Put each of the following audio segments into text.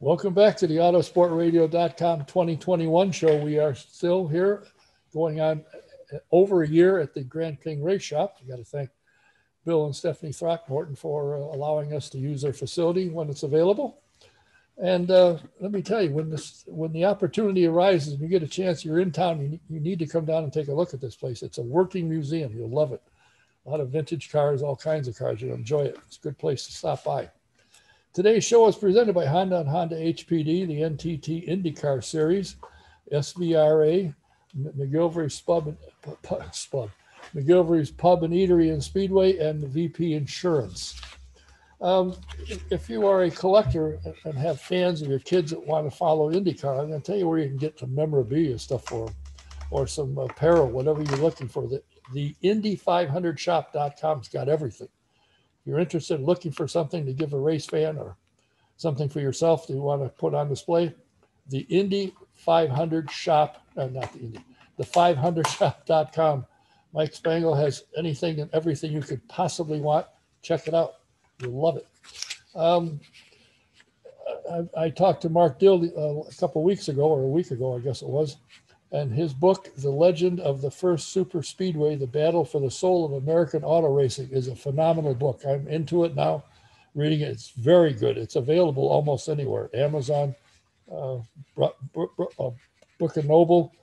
Welcome back to the Autosportradio.com 2021 show. We are still here going on over a year at the Grand King Race Shop. We got to thank Bill and Stephanie Throckmorton for allowing us to use their facility when it's available. And let me tell you, when the opportunity arises and you get a chance, you're in town, you need to come down and take a look at this place. It's a working museum. You'll love it. A lot of vintage cars, all kinds of cars. You'll enjoy it. It's a good place to stop by. Today's show is presented by Honda and Honda HPD, the NTT IndyCar Series, SVRA, McGilvery's McGilvery's Pub and Eatery and Speedway, and VP Insurance. If you are a collector and have fans of your kids that want to follow IndyCar, I'm going to tell you where you can get some memorabilia stuff for them, or some apparel, whatever you're looking for. The Indy500shop.com's got everything. If you're interested in looking for something to give a race fan or something for yourself that you want to put on display, the Indy500 shop, the 500shop.com. Mike Spangle has anything and everything you could possibly want. Check it out. You'll love it. I talked to Mark Daly a couple weeks ago, or a week ago, I guess it was, and his book, The Legend of the First Super Speedway, The Battle for the Soul of American Auto Racing, is a phenomenal book. I'm into it now, reading it. It's very good. It's available almost anywhere. Amazon, Book and Noble,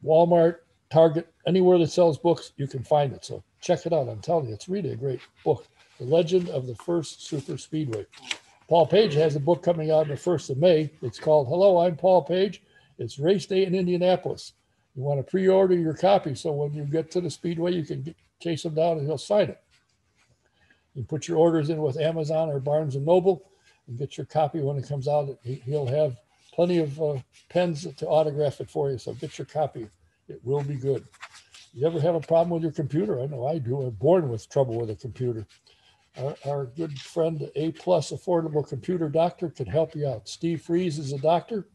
Walmart, Target, anywhere that sells books, you can find it. So check it out. I'm telling you, it's really a great book. The Legend of the First Super Speedway. Paul Page has a book coming out on the 1st of May. It's called Hello, I'm Paul Page. It's race day in Indianapolis. You want to pre-order your copy so when you get to the Speedway, you can chase him down and he'll sign it. You put your orders in with Amazon or Barnes & Noble and get your copy when it comes out. He'll have plenty of pens to autograph it for you, so get your copy. It will be good. You ever have a problem with your computer? I know I do. I'm born with trouble with a computer. Our good friend, A+ Affordable Computer Doctor, can help you out. Steve Freeze is a doctor.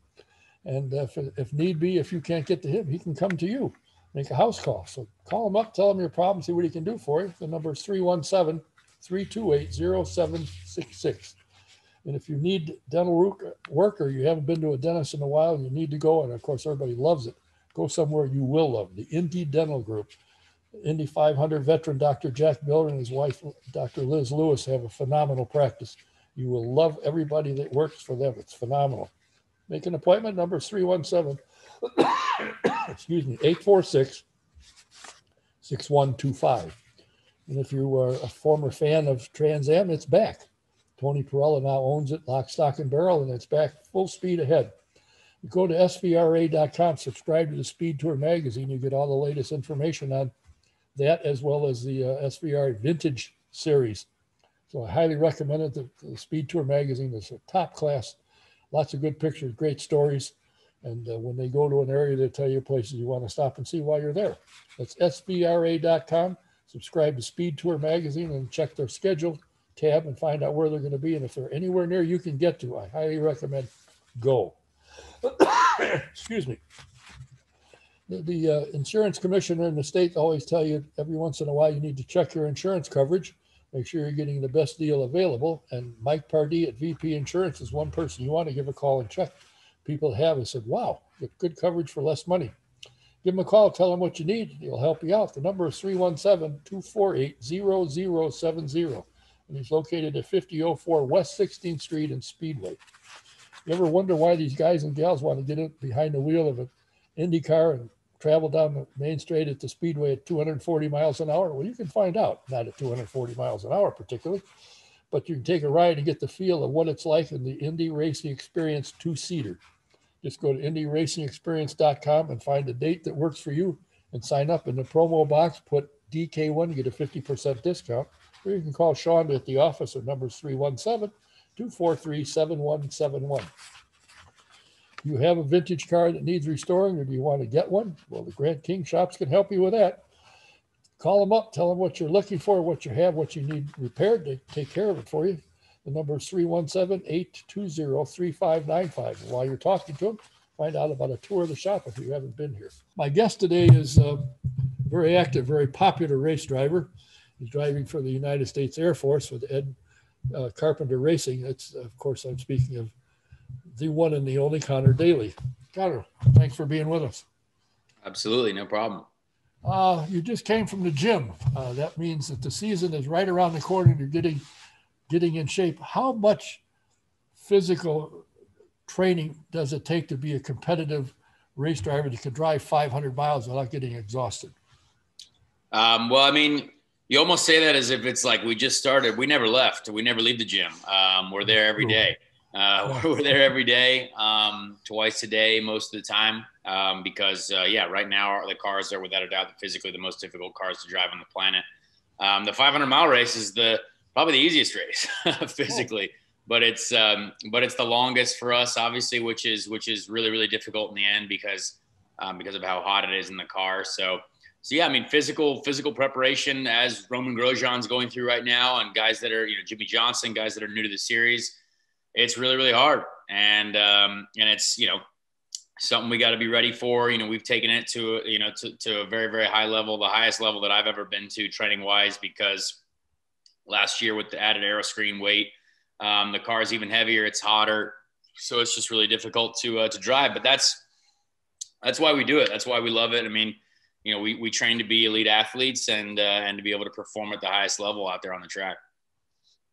And if need be, if you can't get to him, he can come to you, make a house call. So call him up, tell him your problem, see what he can do for you. The number is 317-328-0766. And if you need dental work or you haven't been to a dentist in a while and you need to go, and of course everybody loves it, go somewhere you will love, the Indy Dental Group. Indy 500 veteran Dr. Jack Miller and his wife, Dr. Liz Lewis, have a phenomenal practice. You will love everybody that works for them. It's phenomenal. Make an appointment. Number is 846-6125. And if you are a former fan of Trans Am, it's back. Tony Perella now owns it, lock, stock, and barrel, and it's back full speed ahead. You go to svra.com, subscribe to the Speed Tour magazine. You get all the latest information on that, as well as the SVR Vintage Series. So I highly recommend it. The Speed Tour magazine is a top class. Lots of good pictures, great stories. And when they go to an area, they tell you places you want to stop and see while you're there. That's svra.com. Subscribe to Speed Tour magazine and check their schedule tab and find out where they're going to be. And if they're anywhere near you can get to, I highly recommend go. Excuse me. The insurance commissioner in the state always tell you every once in a while you need to check your insurance coverage. Make sure you're getting the best deal available. And Mike Pardee at VP Insurance is one person you want to give a call and check. People have and said, wow, get good coverage for less money. Give him a call, tell him what you need. He'll help you out. The number is 317-248-0070. And he's located at 5004 West 16th Street in Speedway. You ever wonder why these guys and gals want to get in behind the wheel of an IndyCar and travel down the main straight at the Speedway at 240 miles an hour? Well, you can find out, not at 240 miles an hour particularly, but you can take a ride and get the feel of what it's like in the Indy Racing Experience two-seater. Just go to IndyRacingExperience.com and find a date that works for you and sign up. In the promo box, put DK1, get a 50% discount, or you can call Sean at the office. Our number is 317-243-7171. You have a vintage car that needs restoring, or do you want to get one? Well, the Grand King shops can help you with that. Call them up, tell them what you're looking for, what you have, what you need repaired. They take care of it for you. The number is 317-820-3595. While you're talking to them, find out about a tour of the shop if you haven't been here. My guest today is a very active, very popular race driver. He's driving for the United States Air Force with Ed Carpenter Racing. It's, of course, I'm speaking of the one and the only Conor Daly. Conor, thanks for being with us. Absolutely, no problem. You just came from the gym. That means that the season is right around the corner. You're getting in shape. How much physical training does it take to be a competitive race driver that could drive 500 miles without getting exhausted? Well, I mean, you almost say that as if it's like we just started. We never left. We never leave the gym. We're there every day. We're there every day, twice a day, most of the time, because, right now the cars are without a doubt physically the most difficult cars to drive on the planet. The 500-mile race is probably the easiest race physically, but it's the longest for us, obviously, which is really, really difficult in the end because of how hot it is in the car. So yeah, I mean, physical preparation as Roman Grosjean's going through right now, and guys that are, Jimmy Johnson, guys that are new to the series. It's really, really hard. And it's, something we got to be ready for. We've taken it to a very, very high level, the highest level that I've ever been to training wise, because last year with the added aero screen weight, the car is even heavier. It's hotter. So it's just really difficult to drive, but that's why we do it. That's why we love it. I mean, we train to be elite athletes and to be able to perform at the highest level out there on the track.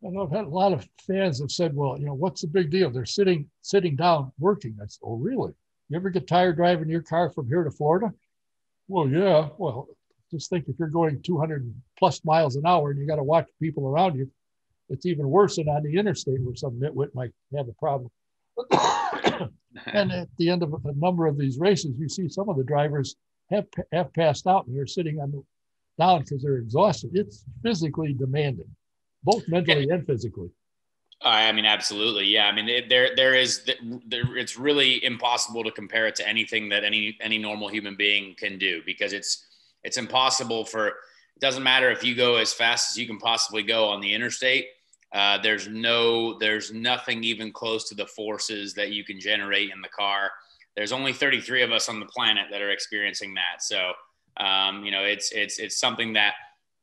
I know I've had a lot of fans have said, well, what's the big deal? They're sitting down working. I said, oh, really? You ever get tired driving your car from here to Florida? Well, yeah. Well, just think if you're going 200 plus miles an hour and you got to watch people around you, it's even worse than on the interstate where some nitwit might have a problem. And at the end of a number of these races, you see some of the drivers have passed out and they're sitting down because they're exhausted. It's physically demanding, both mentally and physically. I mean, absolutely. Yeah. I mean, it's really impossible to compare it to anything that any normal human being can do, because it's impossible it doesn't matter if you go as fast as you can possibly go on the interstate. There's nothing even close to the forces that you can generate in the car. There's only 33 of us on the planet that are experiencing that. So, it's something that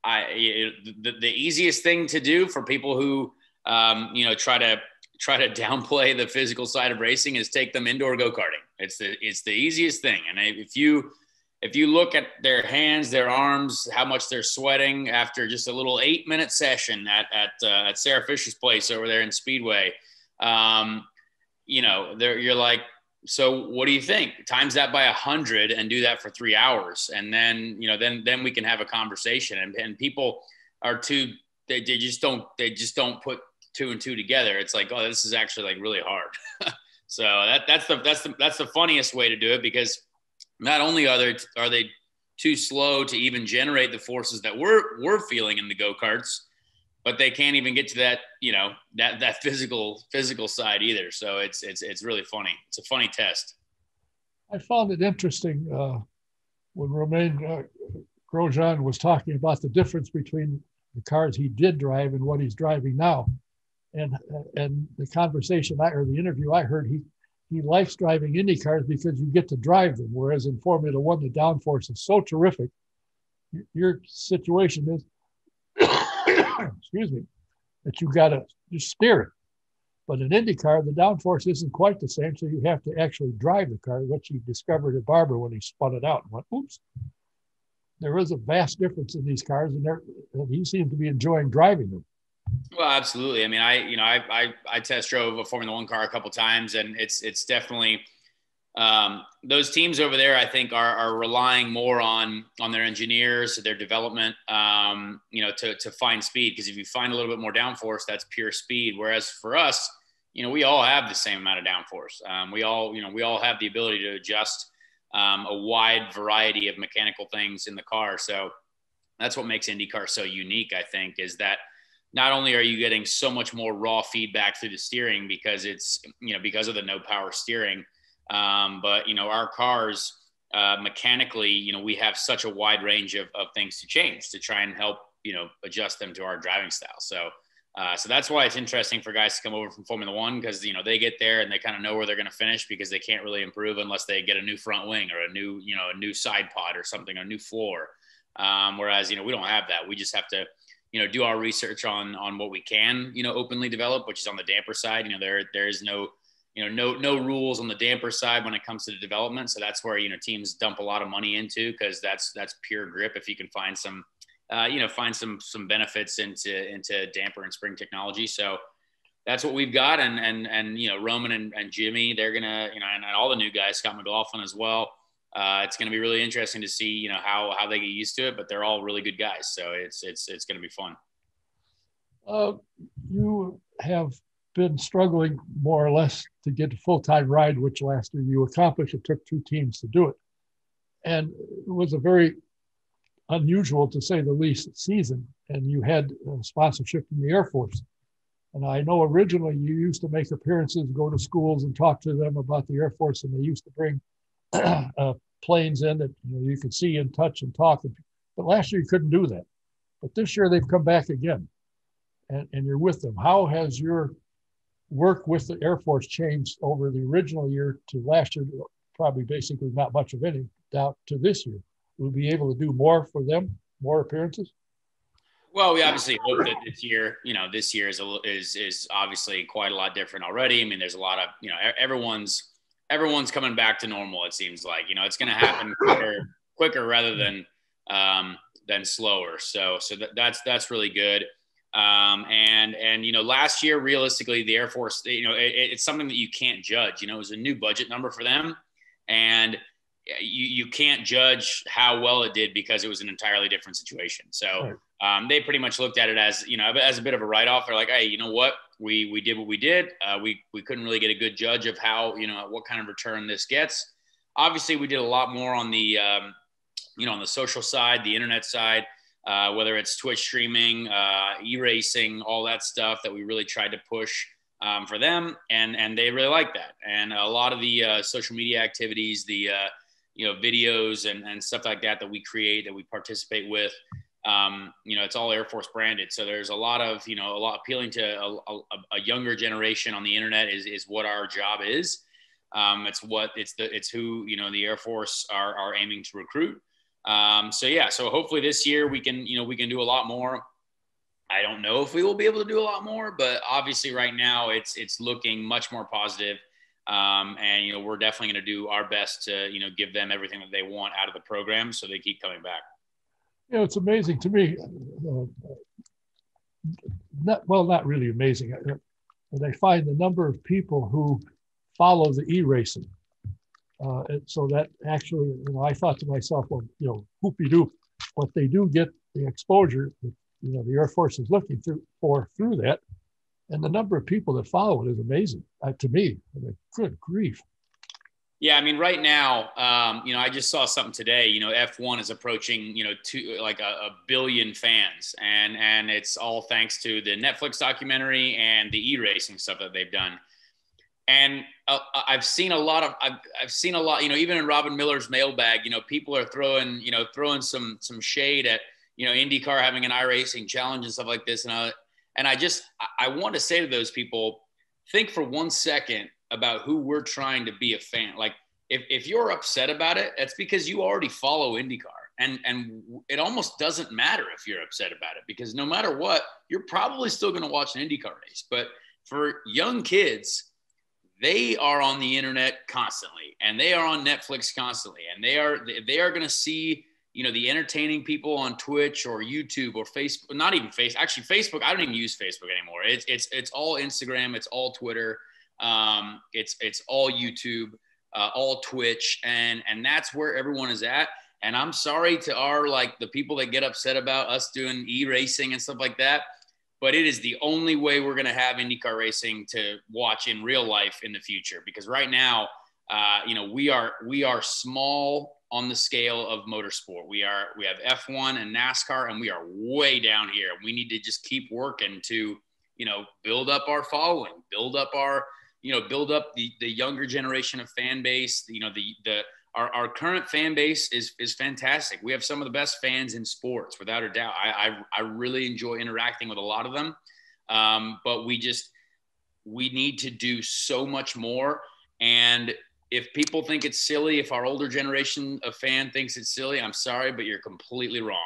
the easiest thing to do for people who, try to downplay the physical side of racing is take them indoor go-karting. It's the easiest thing. And if you look at their hands, their arms, how much they're sweating after just a little 8-minute session at Sarah Fisher's place over there in Speedway, you're like, so what do you think? Times that by 100 and do that for 3 hours. And then, then we can have a conversation, and people are they just don't put 2 and 2 together. It's like, oh, this is actually like really hard. So that's the funniest way to do it, because not only are they too slow to even generate the forces that we're feeling in the go-karts, but they can't even get to that, that physical side either. So it's really funny. It's a funny test. I found it interesting when Romain Grosjean was talking about the difference between the cars he did drive and what he's driving now. And the conversation or the interview I heard, he likes driving Indy cars because you get to drive them. Whereas in Formula One, the downforce is so terrific. Your situation is, excuse me, that you got to just steer it. But in IndyCar, the downforce isn't quite the same, so you have to actually drive the car, which he discovered at Barber when he spun it out and went, oops. There is a vast difference in these cars, and he seemed to be enjoying driving them. Well, absolutely. I mean, I test drove a Formula One car a couple of times, and it's definitely those teams over there, I think, are relying more on their engineers, their development, to find speed. Because if you find a little bit more downforce, that's pure speed. Whereas for us, we all have the same amount of downforce. We all have the ability to adjust a wide variety of mechanical things in the car. So that's what makes IndyCar so unique, I think, is that not only are you getting so much more raw feedback through the steering because it's, because of the no power steering, but, our cars mechanically, we have such a wide range of things to change to try and help, adjust them to our driving style. So that's why it's interesting for guys to come over from Formula One, because, they get there and they kind of know where they're going to finish, because they can't really improve unless they get a new front wing or a new side pod or something, a new floor. Whereas, we don't have that. We just have to, do our research on what we can, openly develop, which is on the damper side. There is no rules on the damper side when it comes to the development. So that's where, teams dump a lot of money into, because that's pure grip. If you can find some, some benefits into damper and spring technology. So that's what we've got. And Roman and Jimmy, they're going to, and all the new guys, Scott McLaughlin as well. It's going to be really interesting to see, how they get used to it, but they're all really good guys. So it's going to be fun. You have been struggling more or less to get a full-time ride, which last year you accomplished. It took 2 teams to do it. And it was a very unusual, to say the least, season. And you had sponsorship from the Air Force. And I know originally you used to make appearances, go to schools and talk to them about the Air Force. And they used to bring planes in that you could see and touch and talk. But last year you couldn't do that. But this year they've come back again. And you're with them. How has your work with the Air Force changed over the original year to last year? Probably basically not much of any doubt to this year. We'll be able to do more for them, more appearances. Well, we obviously hope that this year is obviously quite a lot different already. I mean, there's a lot of, everyone's coming back to normal. It seems like, it's going to happen quicker rather than slower. So that's really good. Last year, realistically, the Air Force, it's something that you can't judge. It was a new budget number for them, and you can't judge how well it did because it was an entirely different situation. So they pretty much looked at it as, as a bit of a write-off. They're like, hey, you know what? We did what we did. We couldn't really get a good judge of how, what kind of return this gets. Obviously, we did a lot more on the, on the social side, the internet side, whether it's Twitch streaming, e-racing, all that stuff that we really tried to push for them. And they really like that. And a lot of the social media activities, the, videos and stuff like that we create, that we participate with, it's all Air Force branded. So there's a lot appealing to a younger generation on the internet is what our job is. It's who, the Air Force are aiming to recruit. So hopefully this year we can do a lot more. I don't know if we will be able to do a lot more, but obviously right now it's looking much more positive. We're definitely going to do our best to, give them everything that they want out of the program so they keep coming back. It's amazing to me. Not really amazing. When I find the number of people who follow the e-racing. So that actually, I thought to myself, well, whoopie-doop, but they do get the exposure that, the Air Force is looking through that. And the number of people that follow it is amazing to me. Good grief. Yeah, I mean, right now, I just saw something today. F1 is approaching, a billion fans, and it's all thanks to the Netflix documentary and the e-racing stuff that they've done. And I've seen a lot, even in Robin Miller's mailbag, people are throwing some shade at, IndyCar having an iRacing challenge and stuff like this. And I want to say to those people, think for 1 second about who we're trying to be a fan. Like if you're upset about it, that's because you already follow IndyCar. And it almost doesn't matter if you're upset about it, because no matter what, you're probably still going to watch an IndyCar race. But for young kids, they are on the internet constantly, and they are on Netflix constantly, and they are going to see, the entertaining people on Twitch or YouTube or Facebook, not even Facebook. Actually, Facebook, I don't even use Facebook anymore. It's all Instagram. It's all Twitter. It's all YouTube, all Twitch. And that's where everyone is at. And I'm sorry to the people that get upset about us doing e-racing and stuff like that, but it is the only way we're going to have IndyCar racing to watch in real life in the future. Because right now, we are small on the scale of motorsport. We have F1 and NASCAR, and we are way down here. We need to just keep working to, build up our following, build up the younger generation of fan base. Our current fan base is fantastic. We have some of the best fans in sports, without a doubt. I really enjoy interacting with a lot of them. But we need to do so much more. And if people think it's silly, if our older generation of fan thinks it's silly, I'm sorry, but you're completely wrong.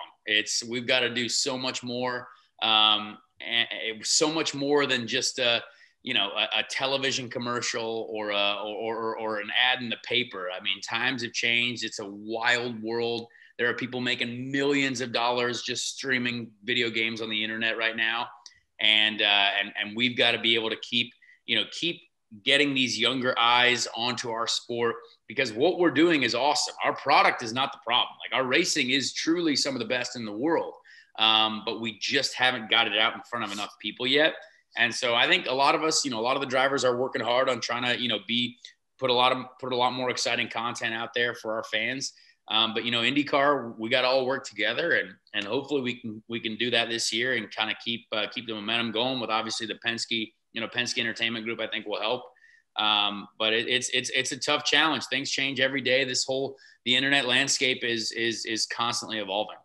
We've got to do so much more. And it was so much more than just a television commercial or an ad in the paper. I mean, times have changed. It's a wild world. There are people making millions of dollars just streaming video games on the internet right now. And we've got to be able to keep getting these younger eyes onto our sport, because what we're doing is awesome. Our product is not the problem. Like, our racing is truly some of the best in the world. But we just haven't got it out in front of enough people yet. And so I think a lot of us, a lot of the drivers are working hard on trying to, put a lot more exciting content out there for our fans. But IndyCar, we got to all work together, and hopefully we can do that this year and kind of keep the momentum going with, obviously, the Penske Entertainment Group. I think will help. But it's a tough challenge. Things change every day. The internet landscape is constantly evolving.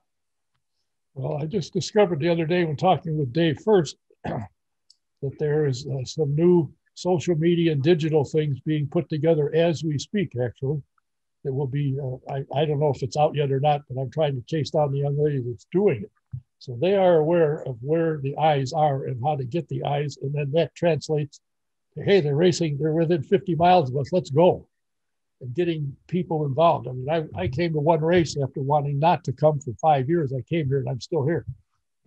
Well, I just discovered the other day when talking with Dave First that there is some new social media and digital things being put together as we speak, actually. It will be, I don't know if it's out yet or not, but I'm trying to chase down the young lady that's doing it. So they are aware of where the eyes are and how to get the eyes. And then that translates to, hey, they're racing, they're within 50 miles of us, let's go. And getting people involved. I mean, I came to one race after wanting not to come for 5 years. I came here and I'm still here.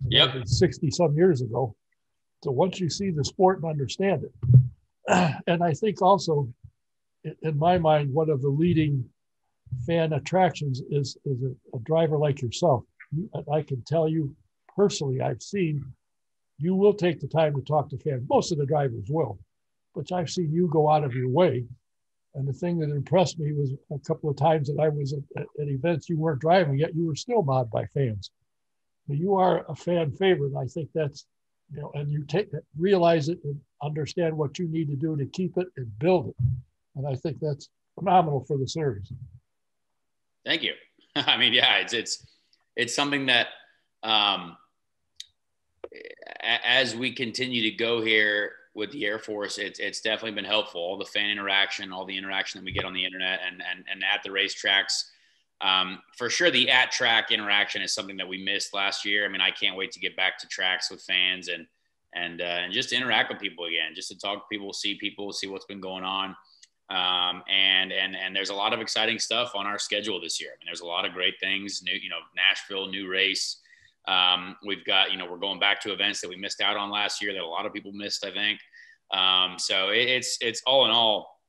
Yep. 60 some years ago. So once you see the sport and understand it, and I think also, in my mind, one of the leading fan attractions is a driver like yourself. I can tell you personally, I've seen you will take the time to talk to fans. Most of the drivers will, but I've seen you go out of your way. And the thing that impressed me was a couple of times that I was at events you weren't driving, yet you were still mobbed by fans. But you are a fan favorite. I think that's, and you realize it and understand what you need to do to keep it and build it. And I think that's phenomenal for the series. Thank you. I mean, yeah, it's something that as we continue to go here with the Air Force, it's definitely been helpful. All the fan interaction, all the interaction that we get on the internet and at the racetracks. For sure, the at-track interaction is something that we missed last year. I mean, I can't wait to get back to tracks with fans and just interact with people again, just to talk to people, see what's been going on. And there's a lot of exciting stuff on our schedule this year. I mean, there's a lot of great things. Nashville, new race. We've got, we're going back to events that we missed out on last year that a lot of people missed, I think. So it's all in all,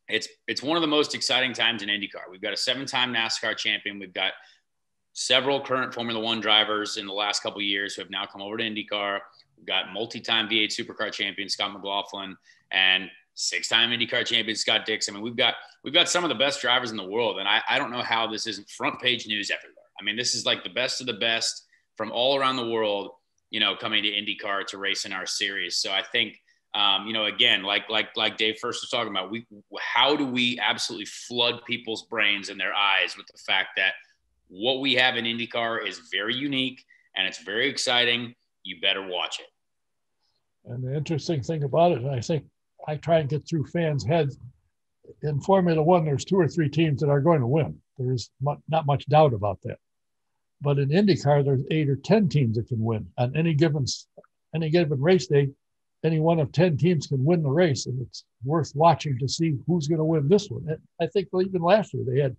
it's one of the most exciting times in IndyCar. We've got a 7-time NASCAR champion. We've got several current Formula One drivers in the last couple of years who have now come over to IndyCar. We've got multi-time V8 Supercar champion Scott McLaughlin and 6-time IndyCar champion Scott Dixon. I mean, we've got some of the best drivers in the world, and I don't know how this isn't front page news everywhere. I mean, this is like the best of the best from all around the world, coming to IndyCar to race in our series. So I think, again, like Dave First was talking about, how do we absolutely flood people's brains and their eyes with the fact that what we have in IndyCar is very unique and it's very exciting. You better watch it. And the interesting thing about it, and I think I try and get through fans' heads, in Formula One, there's 2 or 3 teams that are going to win. There's not much doubt about that. But in IndyCar, there's 8 or 10 teams that can win. On any given race day, any one of 10 teams can win the race, and it's worth watching to see who's going to win this one. And I think even last year they had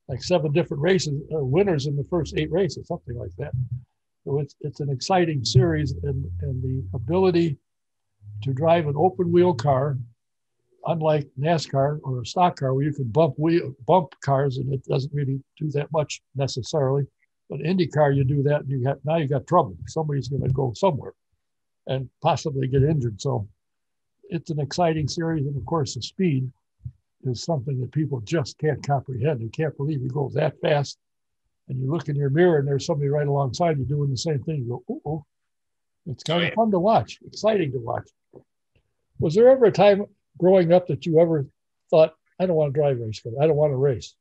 like 7 different races, winners in the first 8 races, something like that. So it's an exciting series, and the ability to drive an open wheel car, unlike NASCAR or a stock car where you can bump cars and it doesn't really do that much necessarily. But IndyCar, you do that, and now you got trouble. Somebody's going to go somewhere and possibly get injured. So it's an exciting series, and of course, the speed is something that people just can't comprehend. They can't believe you go that fast, and you look in your mirror, and there's somebody right alongside you doing the same thing. You go, oh. It's kind of fun to watch, exciting to watch. Was there ever a time growing up that you ever thought, I don't want to drive race cars, I don't want to race?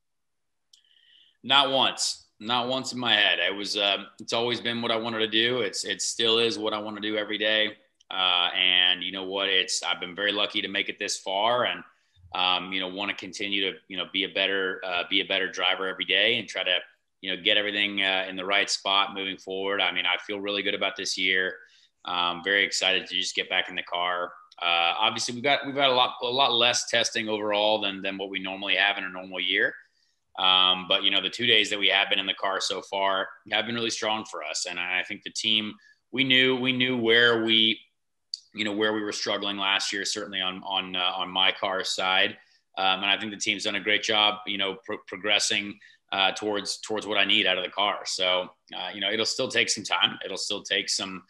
Not once in my head. It's always been what I wanted to do. It still is what I want to do every day. And you know what, I've been very lucky to make it this far, and want to continue to, be a better driver every day and try to, get everything in the right spot moving forward. I mean, I feel really good about this year. Very excited to just get back in the car. Obviously we've got a lot less testing overall than what we normally have in a normal year. But the 2 days that we have been in the car so far have been really strong for us. And I think the team, we knew where we were struggling last year, certainly on my car side. And I think the team's done a great job, progressing towards what I need out of the car. So, it'll still take some time. It'll still take some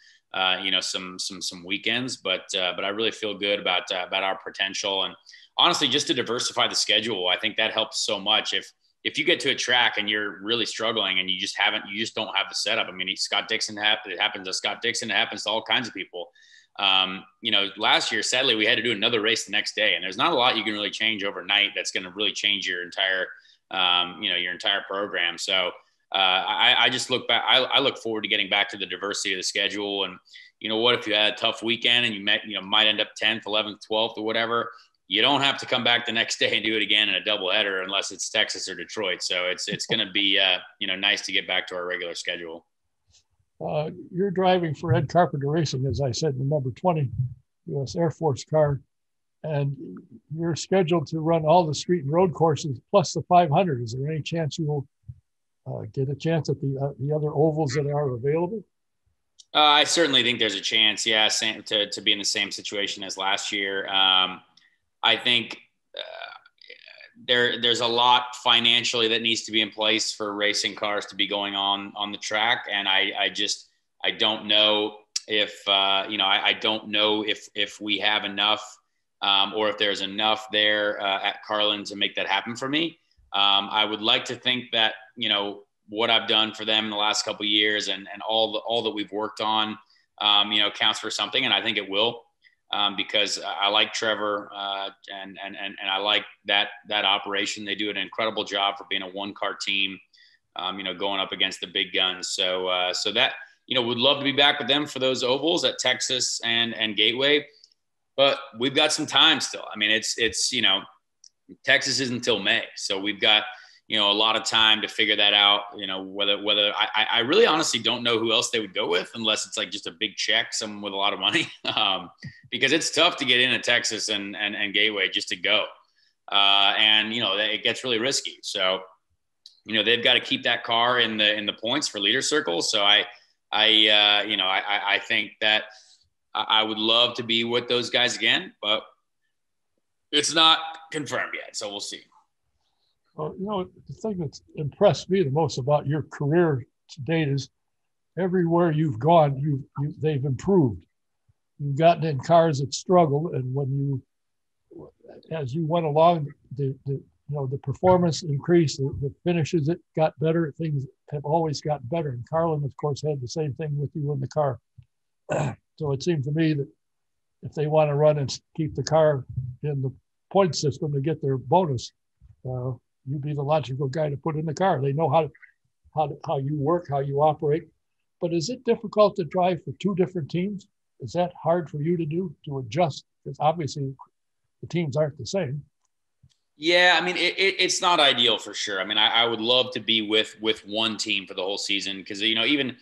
weekends, but I really feel good about our potential. And honestly, just to diversify the schedule, I think that helps so much. If you get to a track and you're really struggling and you just don't have the setup. I mean, it happens to Scott Dixon. It happens to all kinds of people. Last year, sadly, we had to do another race the next day, and there's not a lot you can really change overnight that's going to really change your entire program. So I just look back. I look forward to getting back to the diversity of the schedule. And what if you had a tough weekend and you might end up 10th, 11th, 12th, or whatever. You don't have to come back the next day and do it again in a doubleheader unless it's Texas or Detroit. So it's going to be nice to get back to our regular schedule. You're driving for Ed Carpenter Racing, as I said, the number 20 U.S. Air Force car, and you're scheduled to run all the street and road courses plus the 500. Is there any chance you will get a chance at the other ovals that are available? I certainly think there's a chance, yeah, to be in the same situation as last year. I think there's a lot financially that needs to be in place for racing cars to be going on the track. And I don't know if, I don't know if we have enough or if there's enough there at Carlin to make that happen for me. I would like to think that, what I've done for them in the last couple of years and all that we've worked on, counts for something. And I think it will. Because I like Trevor and I like that operation. They do an incredible job for being a one-car team, going up against the big guns. So that, would love to be back with them for those ovals at Texas and Gateway, but we've got some time still. I mean, it's Texas isn't until May. So we've got, a lot of time to figure that out, whether I really honestly don't know who else they would go with unless it's like just a big check, someone with a lot of money, because it's tough to get into Texas and Gateway just to go. And it gets really risky. So, they've got to keep that car in the points for leader circles. So I think that I would love to be with those guys again, but it's not confirmed yet. So we'll see. Well, the thing that's impressed me the most about your career to date is everywhere you've gone, they've improved. You've gotten in cars that struggled, and as you went along, the performance increased, the finishes it got better. Things have always gotten better. And Carlin, of course, had the same thing with you in the car. So it seemed to me that if they want to run and keep the car in the point system to get their bonus, you'd be the logical guy to put in the car. They know how you work, how you operate. But is it difficult to drive for two different teams? Is that hard for you to adjust? Because obviously the teams aren't the same. Yeah, I mean, it's not ideal for sure. I mean, I would love to be with one team for the whole season because, even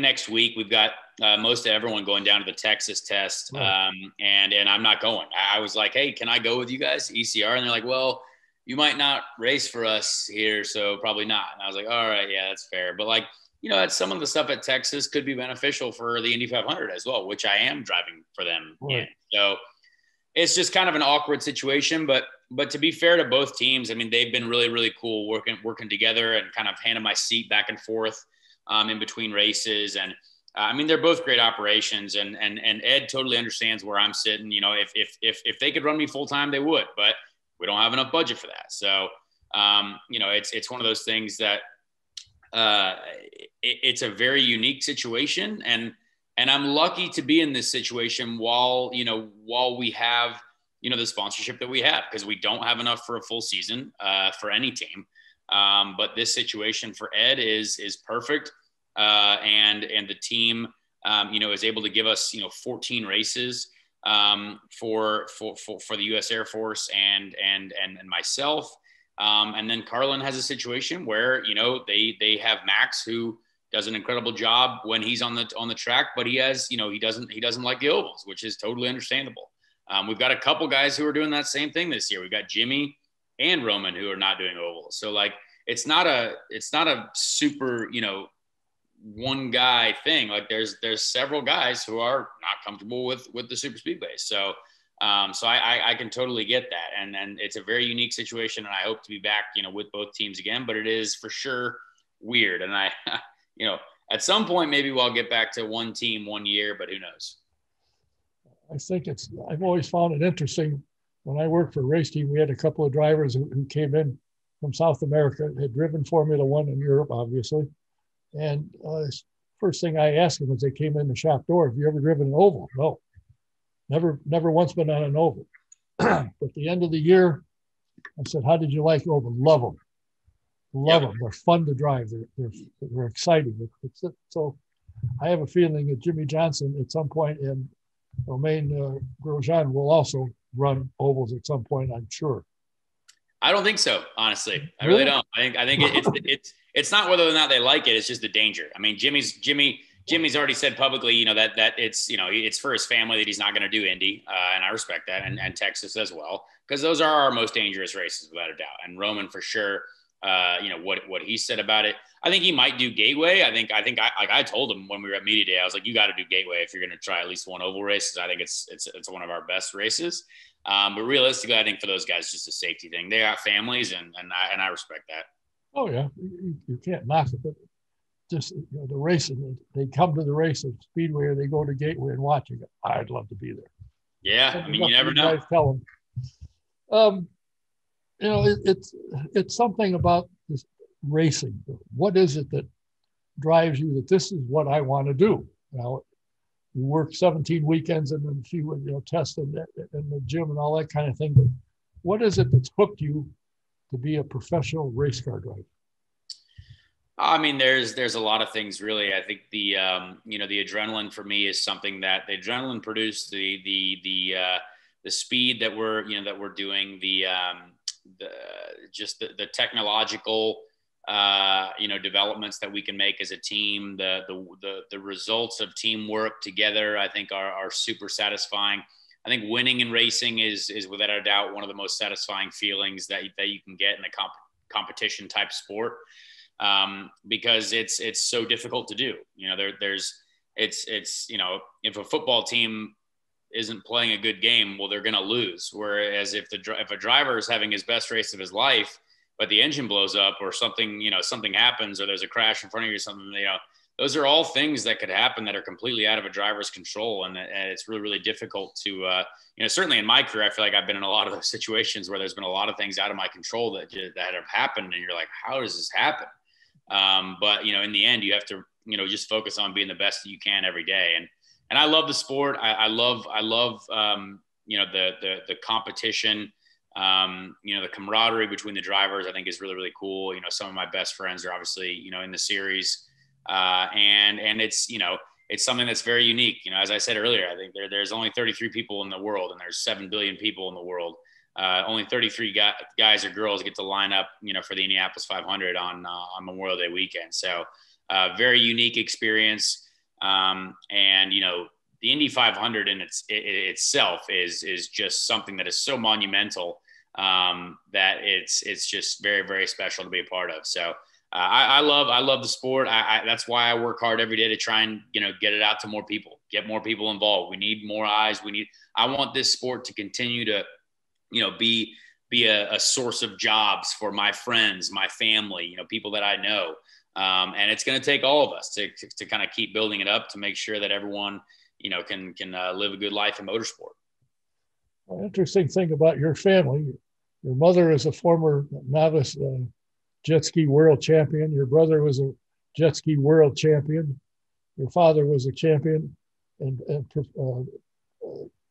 next week, we've got most of everyone going down to the Texas test, right. And I'm not going. I was like, hey, can I go with you guys to ECR? And they're like, well, you might not race for us here, so probably not. And I was like, all right, yeah, that's fair. But some of the stuff at Texas could be beneficial for the Indy 500 as well, which I am driving for them. Right. So it's just kind of an awkward situation, but to be fair to both teams, I mean, they've been really, really cool working together and kind of handing my seat back and forth in between races. And I mean, they're both great operations, and Ed totally understands where I'm sitting. If they could run me full time, they would, but we don't have enough budget for that. So, it's one of those things that it's a very unique situation, and I'm lucky to be in this situation while we have, the sponsorship that we have, because we don't have enough for a full season for any team. But this situation for Ed is perfect. And the team, is able to give us, 14 races for the U.S. Air Force and myself. And then Carlin has a situation where, you know, they have Max, who does an incredible job when he's on the track, but he has, you know, he doesn't like the ovals, which is totally understandable. We've got a couple guys who are doing that same thing this year. We've got Jimmy and Roman who are not doing ovals. So like, it's not a super, you know, one guy thing. Like there's several guys who are not comfortable with the super speedways. So I can totally get that. And it's a very unique situation, and I hope to be back, you know, with both teams again, but it is for sure weird. And you know, at some point, maybe we'll get back to one team 1 year, but who knows? I think I've always found it interesting. When I worked for a race team, we had a couple of drivers who came in from South America, had driven Formula One in Europe, obviously. And first thing I asked them as they came in the shop door, have you ever driven an oval? No, never once been on an oval. But at the end of the year, I said, how did you like oval? Love them. Love them. They're fun to drive. They're exciting. So I have a feeling that Jimmy Johnson at some point and Romain Grosjean will also run ovals at some point, I'm sure. I don't think so, honestly. I really don't. I think it's not whether or not they like it. It's just the danger. I mean, Jimmy's already said publicly, you know, that it's, you know, it's for his family that he's not going to do Indy, and I respect that, and Texas as well, because those are our most dangerous races without a doubt. And Roman for sure, you know what he said about it. I think he might do Gateway. I told him when we were at media day, I was like, you got to do Gateway if you're going to try at least one oval race. I think it's one of our best races. But realistically, I think for those guys, it's just a safety thing. They got families, and I respect that. Oh yeah, you can't knock it, but just, you know, the racing, they come to the race at Speedway or they go to Gateway and watch it. I'd love to be there. Yeah, I mean, you never know. Tell them. You know, it's something about this racing. What is it that drives you that this is what I want to do? Now, you work 17 weekends and then a few, you know, tests in the gym and all that kind of thing. But what is it that's hooked you to be a professional race car driver? I mean, there's a lot of things really. I think the you know, the adrenaline for me is something that the adrenaline produced, the speed that we're doing, the technological you know, developments that we can make as a team, the results of teamwork together, I think are super satisfying. I think winning in racing is without a doubt one of the most satisfying feelings that you can get in a competition type sport, because it's so difficult to do. You know, it's you know, if a football team isn't playing a good game, well, they're going to lose. Whereas if a driver is having his best race of his life, but the engine blows up or something, you know, something happens or there's a crash in front of you or something, you know, those are all things that could happen that are completely out of a driver's control. And it's really, really difficult to, you know, certainly in my career, I feel like I've been in a lot of those situations where there's been a lot of things out of my control that have happened. And you're like, how does this happen? But, you know, in the end, you have to, you know, just focus on being the best that you can every day. And I love the sport. I love, you know, the competition, you know, the camaraderie between the drivers, I think is really, really cool. You know, some of my best friends are obviously, you know, in the series, and it's, you know, it's something that's very unique. You know, as I said earlier, I think there's only 33 people in the world and there's 7 billion people in the world. Only 33 guys or girls get to line up, you know, for the Indianapolis 500 on Memorial Day weekend. So, very unique experience. And, you know, the Indy 500 in itself is just something that is so monumental, that it's just very, very special to be a part of. So, I love the sport. That's why I work hard every day to try and, you know, get it out to more people, get more people involved. We need more eyes. I want this sport to continue to, you know, be a source of jobs for my friends, my family, you know, people that I know. And it's going to take all of us to kind of keep building it up to make sure that everyone, you know, can live a good life in motorsport. Well, interesting thing about your family, your mother is a former novice jet ski world champion. Your brother was a jet ski world champion. Your father was a champion and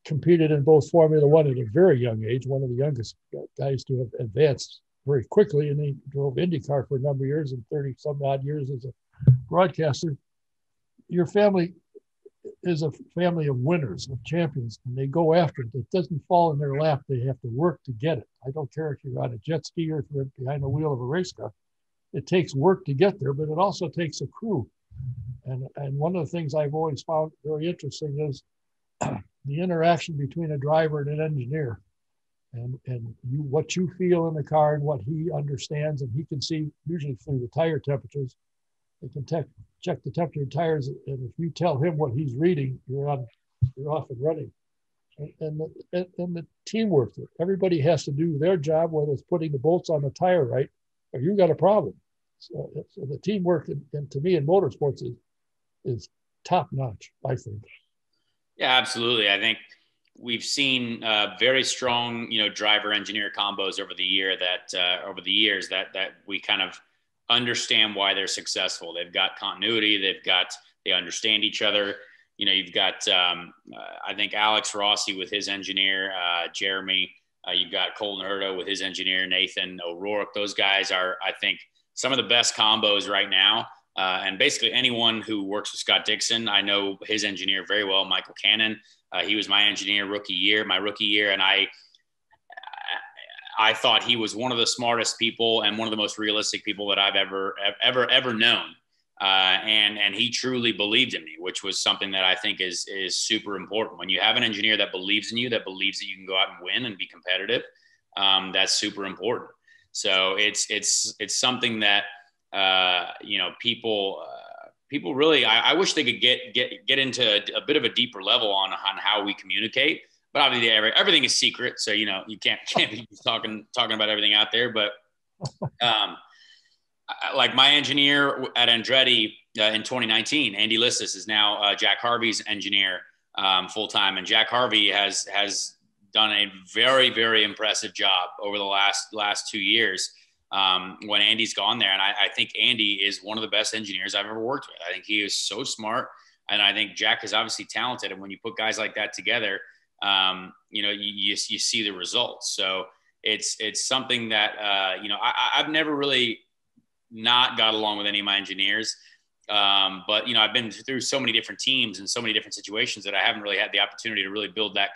competed in both Formula One at a very young age, one of the youngest guys to have advanced very quickly. And he drove IndyCar for a number of years and 30 some odd years as a broadcaster. Your family, is a family of winners, of champions, and they go after it. It doesn't fall in their lap. They have to work to get it. I don't care if you're on a jet ski or if you're behind the wheel of a race car. It takes work to get there, but it also takes a crew. And one of the things I've always found very interesting is the interaction between a driver and an engineer, and you, what you feel in the car and what he understands, and he can see usually through the tire temperatures. They can check the temperature of tires, and if you tell him what he's reading, you're off and running. And the teamwork, everybody has to do their job, whether it's putting the bolts on the tire right, or you got a problem. So the teamwork, and to me in motorsports is top notch, I think. Yeah, absolutely. I think we've seen very strong, driver engineer combos over the years that we kind of understand why they're successful. They've got continuity. They understand each other. You've got, I think Alex Rossi with his engineer, Jeremy, you've got Colton Herta with his engineer, Nathan O'Rourke. Those guys are, I think, some of the best combos right now. And basically anyone who works with Scott Dixon, I know his engineer very well, Michael Cannon. He was my engineer my rookie year. And I thought he was one of the smartest people and one of the most realistic people that I've ever known. And he truly believed in me, which was something that I think is super important. When you have an engineer that believes in you, that believes that you can go out and win and be competitive, that's super important. So it's something that, people really, I wish they could get into a bit of a deeper level on how we communicate, but obviously everything is secret. So, you can't be talking about everything out there, but, like my engineer at Andretti in 2019, Andy Listis is now Jack Harvey's engineer full-time. And Jack Harvey has done a very, very impressive job over the last 2 years when Andy's gone there. And I think Andy is one of the best engineers I've ever worked with. I think he is so smart. And I think Jack is obviously talented. And when you put guys like that together, you see the results. So it's something that, I've never really not got along with any of my engineers. But, I've been through so many different teams and so many different situations that I haven't really had the opportunity to really build that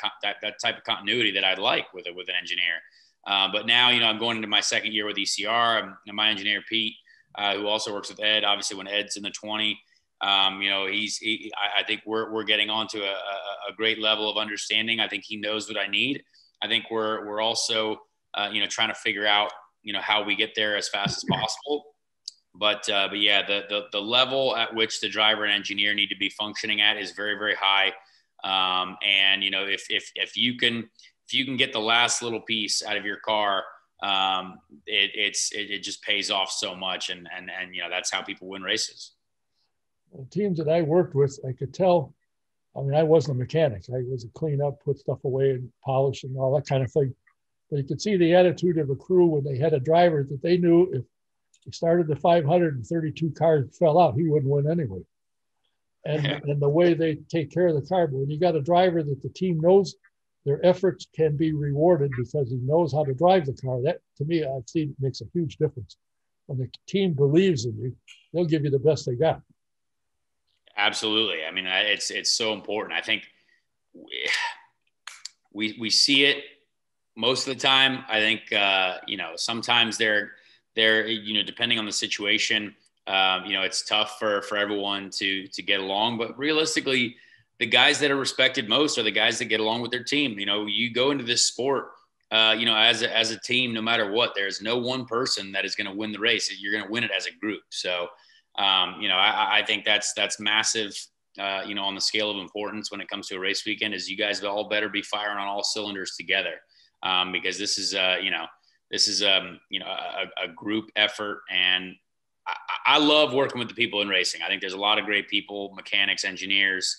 type of continuity that I'd like with an engineer. But now, I'm going into my second year with ECR, and my engineer, Pete, who also works with Ed, obviously when Ed's in the 20, I think we're getting onto a great level of understanding. I think he knows what I need. I think we're also, trying to figure out, how we get there as fast as possible. But yeah, the level at which the driver and engineer need to be functioning at is very, very high. And if you can get the last little piece out of your car, it just pays off so much, and that's how people win races. The teams that I worked with, I could tell. I mean, I wasn't a mechanic. I was a clean up, put stuff away, and polish and all that kind of thing. But you could see the attitude of a crew when they had a driver that they knew if he started the 532 cars fell out, he wouldn't win anyway. And the way they take care of the car. But when you got a driver that the team knows their efforts can be rewarded because he knows how to drive the car, that to me, I've seen makes a huge difference. When the team believes in you, they'll give you the best they got. Absolutely. I mean, it's so important. I think we see it most of the time. I think, sometimes they're depending on the situation, it's tough for everyone to get along, but realistically, the guys that are respected most are the guys that get along with their team. You go into this sport, as a team, no matter what, there's no one person that is going to win the race. You're going to win it as a group. So, I think that's massive, on the scale of importance when it comes to a race weekend, is you guys all better be firing on all cylinders together. Because this is a group effort. And I love working with the people in racing. I think there's a lot of great people, mechanics, engineers,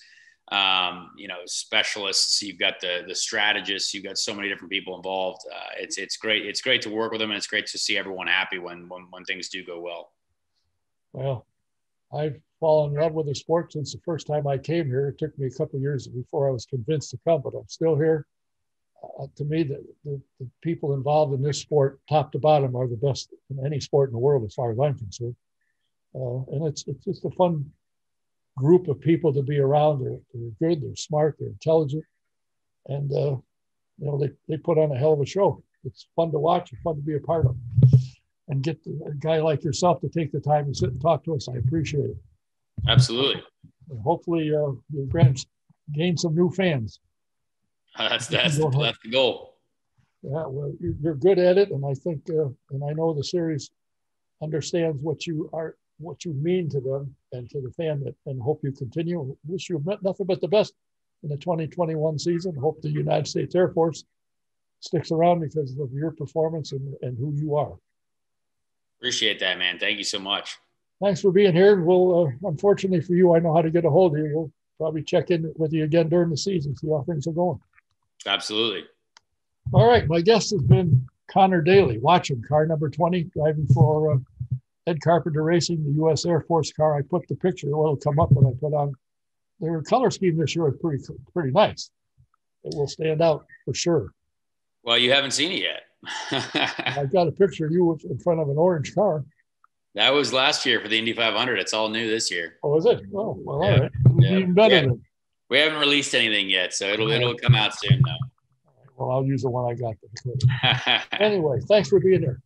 specialists. You've got the strategists. You've got so many different people involved. It's great. It's great to work with them, and it's great to see everyone happy when things do go well. Well, I've fallen in love with the sport since the first time I came here. It took me a couple of years before I was convinced to come, but I'm still here. To me, the people involved in this sport, top to bottom, are the best in any sport in the world, as far as I'm concerned. And it's just a fun group of people to be around. They're good, they're smart, they're intelligent, and they put on a hell of a show. It's fun to watch, it's fun to be a part of, and get a guy like yourself to take the time to sit and talk to us. I appreciate it. Absolutely. And hopefully you'll gain some new fans. That's the goal. Yeah, well, you're good at it, and I think, and I know the series understands what you mean to them and to the fan, and hope you continue. Wish you nothing but the best in the 2021 season. Hope the United States Air Force sticks around because of your performance and who you are. Appreciate that, man. Thank you so much. Thanks for being here. We'll, unfortunately for you, I know how to get a hold of you. We'll probably check in with you again during the season, see how things are going. Absolutely. All right. My guest has been Conor Daly. Watch him, car number 20, driving for Ed Carpenter Racing, the U.S. Air Force car. I put the picture, it'll come up when I put on. Their color scheme this year is pretty nice. It will stand out for sure. Well, you haven't seen it yet. I've got a picture of you in front of an orange car. That was last year for the Indy 500. It's all new this year. Oh, is it? Oh, well, yeah. All right. It'll be even better then. We haven't released anything yet, so it'll come out soon, though. Well, I'll use the one I got. Anyway, thanks for being here.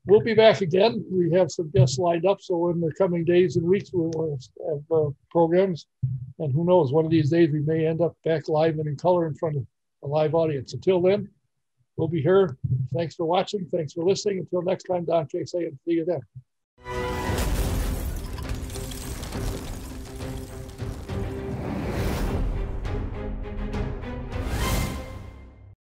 We'll be back again. We have some guests lined up, so in the coming days and weeks, we'll have programs. And who knows, one of these days we may end up back live and in color in front of a live audience. Until then, we'll be here. Thanks for watching. Thanks for listening. Until next time, Don Chase saying, see you then.